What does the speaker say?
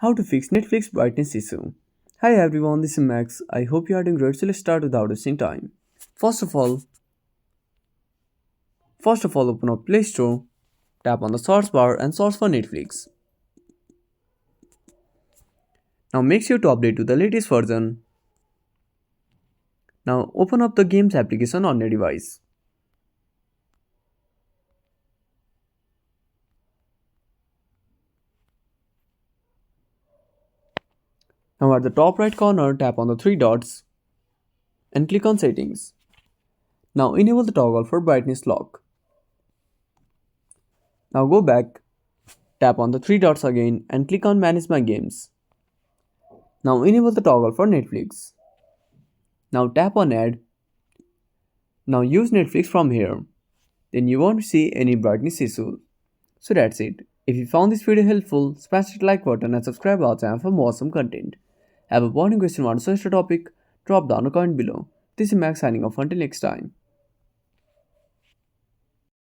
How to fix Netflix brightness issue. Hi everyone, this is Max. I hope you are doing great. So let's start without wasting time. First of all, open up Play Store, tap on the search bar and search for Netflix. Now make sure to update to the latest version. Now open up the games application on your device. Now at the top right corner, tap on the three dots and click on settings. Now enable the toggle for brightness lock. Now go back, tap on the three dots again and click on manage my games. Now enable the toggle for Netflix. Now tap on add. Now use Netflix from here. Then you won't see any brightness issue. So that's it. If you found this video helpful, smash that like button and subscribe our channel for more awesome content. Have a burning question on such a topic? Drop down a comment below. This is Max signing off until next time.